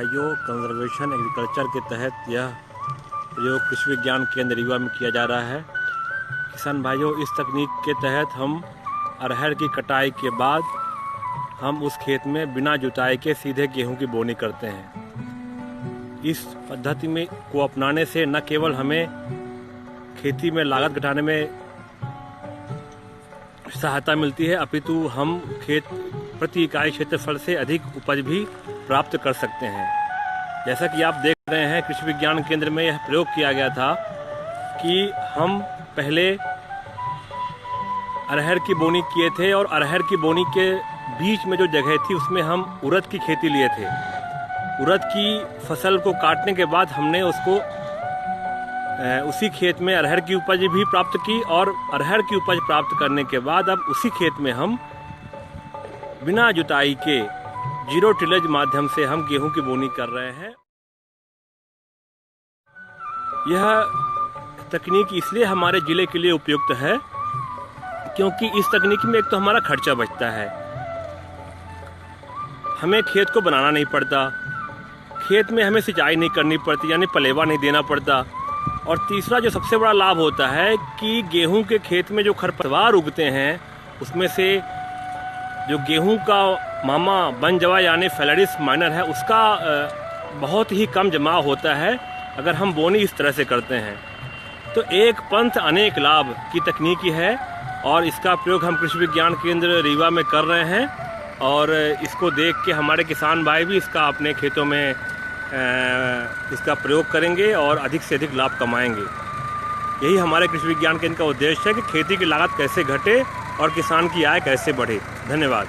भाइयों, conservation agriculture के तहत यह प्रयोग कृषि विज्ञान केंद्र रीवा में किया जा रहा है। किसान भाइयों, इस तकनीक के तहत हम अरहर की कटाई के बाद हम उस खेत में बिना जुताई के सीधे गेहूं की बोनी करते हैं। इस पद्धति में को अपनाने से न केवल हमें खेती में लागत घटाने में सहायता मिलती है, अपितु हम खेत प्रति इकाई क्षेत्रफल से अधिक उपज भी प्राप्त कर सकते हैं। जैसा कि आप देख रहे हैं, कृषि विज्ञान केंद्र में यह प्रयोग किया गया था कि हम पहले अरहर की बोनी किए थे और अरहर की बोनी के बीच में जो जगह थी उसमें हम उड़द की खेती लिए थे। उड़द की फसल को काटने के बाद हमने उसको उसी खेत में अरहर की उपज भी प्राप्त की और अरहर की उपज प्राप्त करने के बाद अब उसी खेत में हम बिना जुताई के जीरो टिलेज माध्यम से हम गेहूं की बोनी कर रहे हैं। यह तकनीक इसलिए हमारे जिले के लिए उपयुक्त है क्योंकि इस तकनीक में एक तो हमारा खर्चा बचता है, हमें खेत को बनाना नहीं पड़ता, खेत में हमें सिंचाई नहीं करनी पड़ती यानी पलेवा नहीं देना पड़ता, और तीसरा जो सबसे बड़ा लाभ होता है कि गेहूं के खेत में जो खरपतवार उगते हैं उसमें से जो गेहूं का मामा बनजवा यानी फेलरिस माइनर है उसका बहुत ही कम जमाव होता है अगर हम बोनी इस तरह से करते हैं। तो एक पंथ अनेक लाभ की तकनीकी है और इसका प्रयोग हम कृषि विज्ञान केंद्र रीवा में कर रहे हैं और इसको देख के हमारे किसान भाई भी इसका अपने खेतों में इसका प्रयोग करेंगे और अधिक से अधिक लाभ कमाएंगे। यही हमारे कृषि विज्ञान केंद्र का उद्देश्य है कि खेती की लागत कैसे घटे और किसान की आय कैसे बढ़े। धन्यवाद।